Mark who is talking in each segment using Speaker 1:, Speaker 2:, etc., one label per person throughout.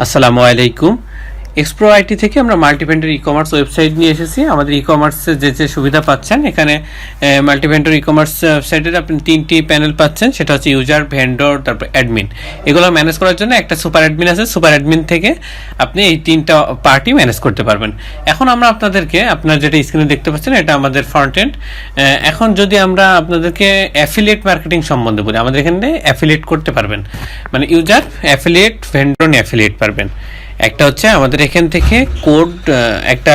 Speaker 1: আসসালামু আলাইকুম। এক্সপ্রো আইটি থেকে আমরা মাল্টিভেন্ডর ই-কমার্স ওয়েবসাইট নিয়ে এসেছি। আমাদের ই-কমার্সে যে সুবিধা পাচ্ছেন এখানে মাল্টিভেন্ডর ই-কমার্স ওয়েবসাইটের আপনি 3টি প্যানেল পাচ্ছেন। সেটা হচ্ছে ইউজার, ভেন্ডর, তারপর অ্যাডমিন। এগুলো ম্যানেজ করার জন্য একটা সুপার অ্যাডমিন আছে। সুপার অ্যাডমিন থেকে আপনি এই 3টা পার্টি ম্যানেজ করতে পারবেন। এখন আমরা আপনাদেরকে আপনার যেটা স্ক্রিনে দেখতে পাচ্ছেন এটা আমাদের ফ্রন্ট এন্ড। এখন যদি আমরা আপনাদেরকে অ্যাফিলিয়েট মার্কেটিং সম্বন্ধে বলি, আমাদের এখানে অ্যাফিলিয়েট করতে পারবেন, মানে ইউজার, অ্যাফিলিয়েট, ভেন্ডর, অ্যাফিলিয়েট পারবেন। একটা হচ্ছে আমাদের এখান থেকে কোড, একটা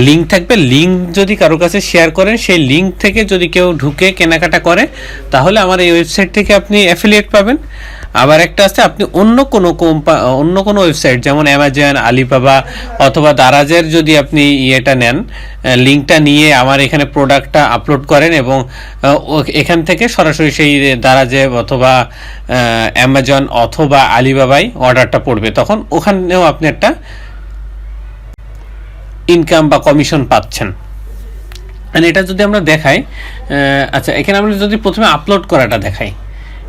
Speaker 1: লিঙ্ক থাকবে। লিঙ্ক যদি কারো কাছে শেয়ার করেন, সেই লিঙ্ক থেকে যদি কেউ ঢুকে কেনাকাটা করে তাহলে আমার এই ওয়েবসাইট থেকে আপনি অ্যাফিলিয়েট পাবেন। আবার একটা আছে আপনি অন্য কোনো ওয়েবসাইট যেমন অ্যামাজন, আলিবাবা অথবা দারাজের যদি আপনি ইয়েটা নেন, লিঙ্কটা নিয়ে আমার এখানে প্রোডাক্টটা আপলোড করেন এবং এখান থেকে সরাসরি সেই দারাজে অথবা অ্যামাজন অথবা আলিবাবায় অর্ডারটা পড়বে, তখন ওখানেও আপনি একটা ইনকাম বা কমিশন পাচ্ছেন। মানে এটা যদি আমরা দেখাই, আচ্ছা এখানে আমরা যদি প্রথমে আপলোড করাটা দেখাই,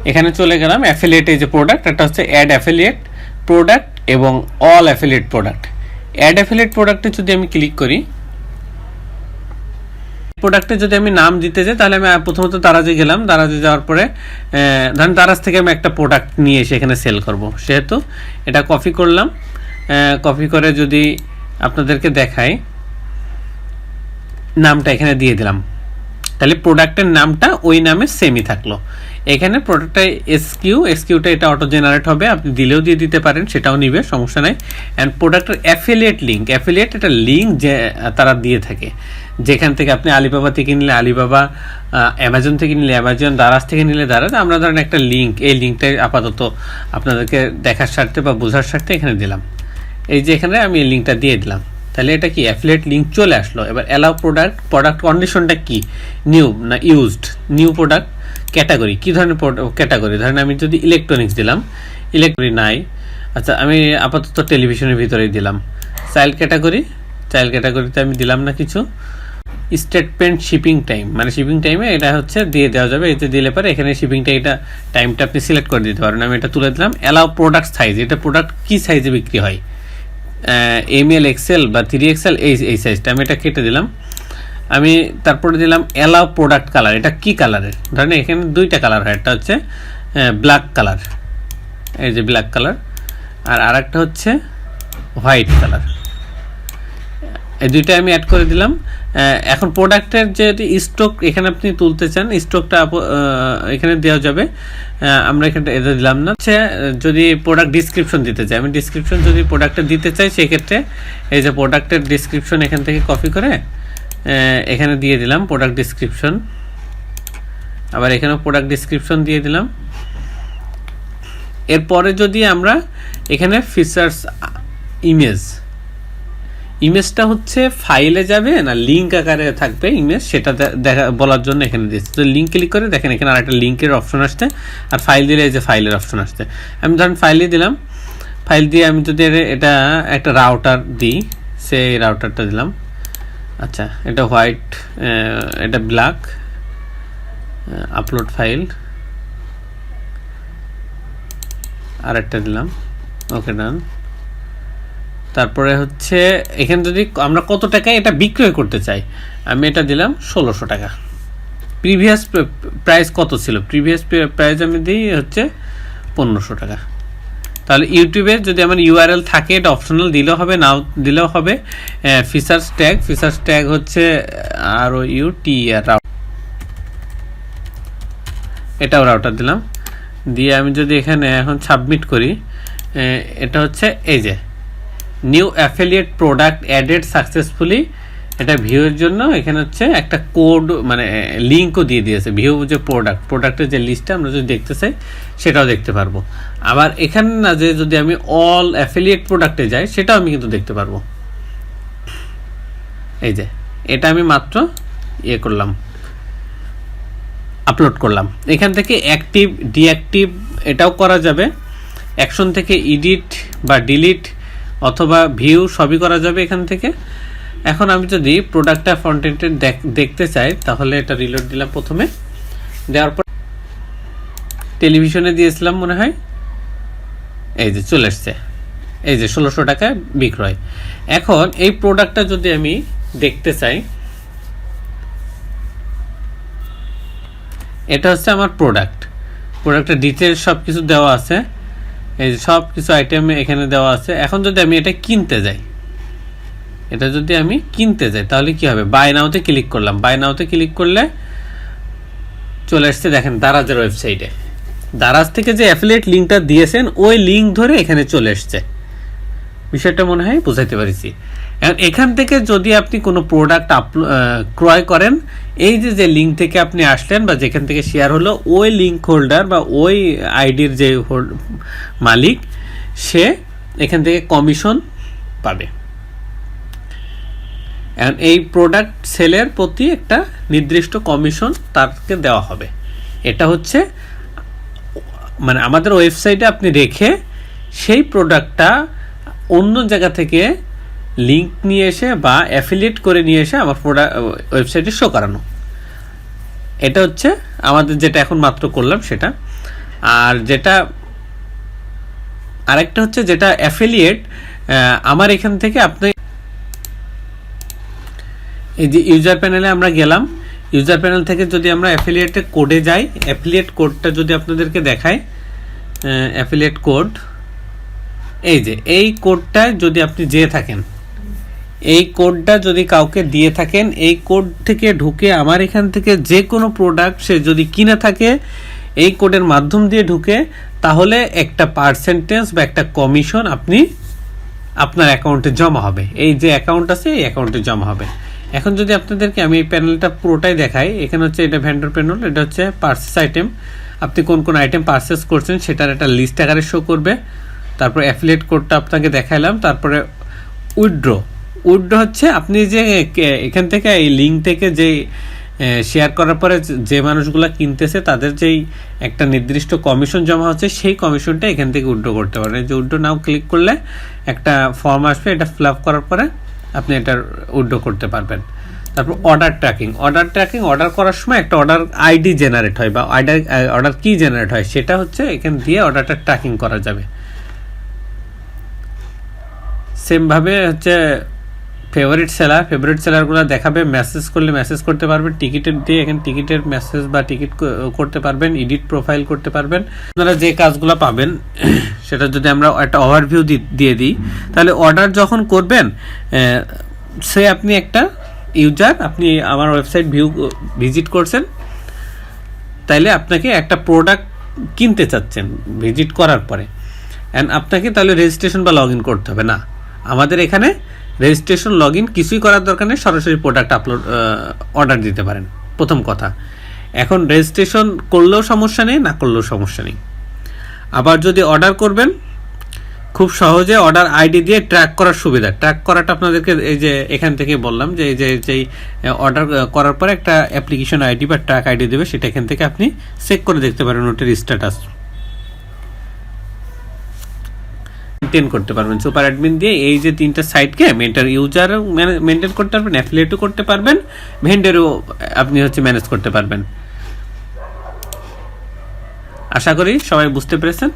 Speaker 1: এখানে চলে গেলাম অ্যাফিলিয়েট, এই যে প্রোডাক্ট, একটা হচ্ছে অ্যাড অ্যাফিলিয়েট প্রোডাক্ট এবং all affiliate product. Add affiliate প্রোডাক্টে যদি আমি ক্লিক করি, প্রোডাক্টে যদি আমি নাম দিতে যাই তাহলে আমি প্রথমত দারাজে গেলাম। দারাজে যাওয়ার পরে ধরেন দারাজ থেকে আমি একটা প্রোডাক্ট নিয়ে এসে এখানে সেল করব, সেহেতু এটা কপি করলাম। কপি করে যদি আপনাদেরকে দেখাই, নামটা এখানে দিয়ে দিলাম, তাহলে প্রোডাক্টের নামটা ওই নামে সেমই থাকলো। এখানে প্রোডাক্টটা এসকিউটা এটা অটো জেনারেট হবে, আপনি দিলেও দিয়ে দিতে পারেন, সেটাও নিবে, সমস্যা নাই। অ্যান্ড প্রোডাক্টের অ্যাফিলিয়েট একটা লিঙ্ক যে তারা দিয়ে থাকে, যেখান থেকে আপনি আলিবাবা থেকে নিলে আলিবাবা, অ্যামাজন থেকে নিলে অ্যামাজন, দারাজ থেকে নিলে দারাজ। আমরা ধরেন একটা লিঙ্ক, এই লিঙ্কটাই আপাতত আপনাদেরকে দেখার স্বার্থে বা বোঝার স্বার্থে এখানে দিলাম। এই যে এখানে আমি এই লিঙ্কটা দিয়ে দিলাম, তাহলে এটা কি অ্যাফিলিয়েট লিঙ্ক চলে আসলো। এবার অ্যালাউ প্রোডাক্ট কন্ডিশনটা কি, নিউ না ইউজড, নিউ প্রোডাক্ট, ক্যাটাগরি, কী ধরনের ক্যাটাগরি, ধরেন আমি যদি ইলেকট্রনিক্স দিলাম, ইলেকট্রনিক নাই, আচ্ছা আমি আপাতত টেলিভিশনের ভিতরেই দিলাম। চাইল্ড ক্যাটাগরিতে আমি দিলাম না কিছু। স্টেটমেন্ট শিপিং টাইম, মানে শিপিং টাইমে এটা হচ্ছে দিয়ে দেওয়া যাবে, এতে দিলে পরে এখানে শিপিংটা টাইমটা আপনি সিলেক্ট করে দিতে পারেন। আমি এটা তুলে দিলাম। অ্যালাউ প্রোডাক্ট সাইজ, এটা প্রোডাক্ট কী সাইজে বিক্রি হয়, এমএল, এক্সেল বা 3XL, এই সাইজটা আমি এটা কেটে দিলাম। আমি তারপরে দিলাম অ্যালাউ প্রোডাক্ট কালার, এটা কি কালারের, ধরেন এখানে 2টা কালার হয়, একটা হচ্ছে ব্ল্যাক কালার, এই যে ব্ল্যাক কালার, আর আরেকটা হচ্ছে হোয়াইট কালার। এই 2টা আমি অ্যাড করে দিলাম। এখন প্রোডাক্টের যে স্টক এখানে আপনি তুলতে চান, স্টকটা এখানে দেওয়া যাবে। আমরা এখানে এটা দিলাম না। যদি প্রোডাক্ট ডিসক্রিপশন দিতে চাই, আমি ডিসক্রিপশন যদি প্রোডাক্টে দিতে চাই, সেক্ষেত্রে এই যে প্রোডাক্টের ডিসক্রিপশন এখান থেকে কপি করে এখানে দিয়ে দিলাম প্রোডাক্ট ডিসক্রিপশন। আবার এখানেও প্রোডাক্ট ডিসক্রিপশন দিয়ে দিলাম। এরপরে যদি আমরা এখানে ফিচার্স, ইমেজটা হচ্ছে ফাইলে যাবে না লিঙ্ক আকারে থাকবে ইমেজ, সেটা দেখা বলার জন্য এখানে দিয়েছি। তো লিঙ্ক ক্লিক করে দেখেন এখানে আরেকটা লিঙ্কের অপশন আসছে, আর ফাইল দিলে এই যে ফাইলের অপশন আসছে। আমি ধরেন ফাইলে দিলাম, ফাইল দিয়ে আমি যদি এটা একটা রাউটার দিই, সেই রাউটারটা দিলাম। আচ্ছা এটা হোয়াইট, এটা ব্ল্যাক, আপলোড ফাইল, আরেকটা দিলাম, ওকে ডান। তারপরে হচ্ছে এখানে যদি আমরা কত টাকায় এটা বিক্রয় করতে চাই, আমি এটা দিলাম 1600 টাকা। প্রিভিয়াস প্রাইস কত ছিল, প্রিভিয়াস প্রাইস আমি দিই হচ্ছে 1500 টাকা। তাহলে ইউটিউবে যদি আমার ইউআরএল থাকে, এটা অপশনাল, দিলেও হবে, নাও দিলেও হবে। ফিচার্স ট্যাগ হচ্ছে ROUTER, এটাও রাউটার দিলাম। দিয়ে আমি যদি এখানে এখন সাবমিট করি, এটা হচ্ছে এই যে new affiliate product added successfully, এটা ভিউয়ের জন্য এখানে হচ্ছে একটা কোড, মানে লিঙ্কও দিয়ে দিয়েছে। ভিউ যে প্রোডাক্টের যে লিস্টটা আমরা যদি দেখতে চাই সেটাও দেখতে পারবো। আবার এখানে না যে যদি আমি অল অ্যাফিলিয়েট প্রোডাক্টে যাই, সেটাও আমি কিন্তু দেখতে পারবো। এই যে এটা আমি মাত্র করলাম, আপলোড করলাম। এখান থেকে অ্যাক্টিভ, ডিঅ্যাক্টিভ এটাও করা যাবে। অ্যাকশন থেকে এডিট বা ডিলিট অথবা ভিউ সবই করা যাবে এখান থেকে। এখন আমি যদি প্রোডাক্টটা ফ্রন্ট এন্ডে দেখতে চাই, তাহলে এটা রিলোড দিলাম। প্রথমে দেওয়ার পর টেলিভিশনে দিয়েছিলাম মনে হয়, এই যে চলে আসছে। এই যে 1600 টাকায় বিক্রয়। এখন এই প্রোডাক্টটা যদি আমি দেখতে চাই, এটা হচ্ছে আমার প্রোডাক্টের ডিটেলস সব কিছু দেওয়া আছে, এই যে সব কিছু আইটেম এখানে দেওয়া আছে। এখন যদি আমি এটা কিনতে যাই, তাহলে কি হবে, বাই নাওতে ক্লিক করলাম। বাই নাওতে ক্লিক করলে চলে আসছে দেখেন দারাজের ওয়েবসাইটে। দারাজ থেকে যে অ্যাফিলিয়েট লিঙ্কটা দিয়েছেন ওই লিঙ্ক ধরে এখানে চলে এসছে। বিষয়টা মনে হয় বুঝাইতে পারছি। এখান থেকে যদি আপনি কোনো প্রোডাক্ট ক্রয় করেন, এই যে লিঙ্ক থেকে আপনি আসলেন বা যেখান থেকে শেয়ার হলো, ওই লিঙ্ক হোল্ডার বা ওই আইডির যে মালিক, সে এখান থেকে কমিশন পাবে। এই প্রোডাক্ট সেলের প্রতি একটা নির্দিষ্ট কমিশন তাকে দেওয়া হবে। এটা হচ্ছে মানে আমাদের ওয়েবসাইটে আপনি রেখে সেই প্রোডাক্টটা অন্য জায়গা থেকে লিঙ্ক নিয়ে এসে বা অ্যাফিলিয়েট করে নিয়ে এসে আমার ওয়েবসাইটে শো করানো। এটা হচ্ছে আমাদের যেটা এখন মাত্র করলাম সেটা। আর যেটা আরেকটা হচ্ছে যেটা অ্যাফিলিয়েট, আমার এখান থেকে আপনি এই যে ইউজার প্যানেলে আমরা গেলাম, ইউজার প্যানেল থেকে যদি আমরা অ্যাফিলিয়েটের কোডে যাই, অ্যাফিলিয়েট কোডটা যদি আপনাদেরকে দেখাই, অ্যাফিলিয়েট কোড, এই যে এই কোডটায় যদি আপনি যেয়ে থাকেন, এই কোডটা যদি কাউকে দিয়ে থাকেন, এই কোড থেকে ঢুকে আমার এখান থেকে যে কোনো প্রোডাক্ট সে যদি কিনে থাকে এই কোডের মাধ্যম দিয়ে ঢুকে, তাহলে একটা পার্সেন্টেজ বা একটা কমিশন আপনার অ্যাকাউন্টে জমা হবে। এই যে অ্যাকাউন্ট আছে এই অ্যাকাউন্টে জমা হবে। এখন যদি আপনাদেরকে আমি এই প্যানেলটা পুরোটাই দেখাই, এখানে হচ্ছে এটা ভেন্ডর প্যানেল, এটা হচ্ছে পার্সেস আইটেম। আপনি কোন কোন আইটেম পার্সেস করছেন সেটার একটা লিস্ট আকারে শো করবে। তারপর অ্যাফিলিয়েট কোডটা আপনাকে দেখাইলাম। তারপরে উইথড্র হচ্ছে আপনি যে এখান থেকে এই লিঙ্ক থেকে যে শেয়ার করার পরে যে মানুষগুলো কিনতেছে তাদের যেই একটা নির্দিষ্ট কমিশন জমা হচ্ছে, সেই কমিশনটা এখান থেকে উইথড্র করতে পারেন। যে উইথড্র নাও ক্লিক করলে একটা ফর্ম আসবে, এটা ফিল আপ করার পরে আপনি এটা উইথড্র করতে পারবেন। তারপর অর্ডার ট্র্যাকিং, অর্ডার করার সময় একটা অর্ডার আইডি জেনারেট হয় বা অর্ডার কি জেনারেট হয়, সেটা হচ্ছে এখান দিয়ে অর্ডারটা ট্র্যাকিং করা যাবে। সেমভাবে হচ্ছে ফেভারিট সেলারগুলো দেখাবে, মেসেজ করলে মেসেজ করতে পারবেন, টিকিটের দিয়ে এখানে টিকিটের মেসেজ বা টিকিট করতে পারবেন, এডিট প্রোফাইল করতে পারবেন। আপনারা যে কাজগুলো পাবেন সেটা যদি আমরা একটা ওভারভিউ দিয়ে দিই, তাহলে অর্ডার যখন করবেন, সে আপনি একটা ইউজার, আপনি আমার ওয়েবসাইট ভিজিট করছেন, তাইলে আপনাকে একটা প্রোডাক্ট কিনতে চাচ্ছেন ভিজিট করার পরে, অ্যান্ড আপনাকে তাহলে রেজিস্ট্রেশন বা লগ ইন করতে হবে না। আমাদের এখানে রেজিস্ট্রেশন লগ ইন কিছুই করার দরকার নেই, সরাসরি প্রোডাক্ট অর্ডার দিতে পারেন, প্রথম কথা। এখন রেজিস্ট্রেশন করলেও সমস্যা নেই, না করলেও সমস্যা নেই। আবার যদি অর্ডার করবেন, খুব সহজে অর্ডার আইডি দিয়ে ট্র্যাক করার সুবিধা। ট্র্যাক করাটা আপনাদেরকে এই যে এখান থেকে বললাম যে যেই অর্ডার করার পরে একটা অ্যাপ্লিকেশন আইডি বা ট্র্যাক আইডি দেবে, সেটা এখান থেকে আপনি চেক করে দেখতে পারেন ওটার স্ট্যাটাস, মেনটেন করতে পারবেন। সুপার অ্যাডমিন দিয়ে এই যে তিনটা সাইটকে ইউজার মেনটেন করতে পারবেন, অ্যাফিলিয়েটও করতে পারবেন, ভেন্ডরও আপনি হচ্ছে ম্যানেজ করতে পারবেন। আশা করি সবাই বুঝতে পেরেছেন।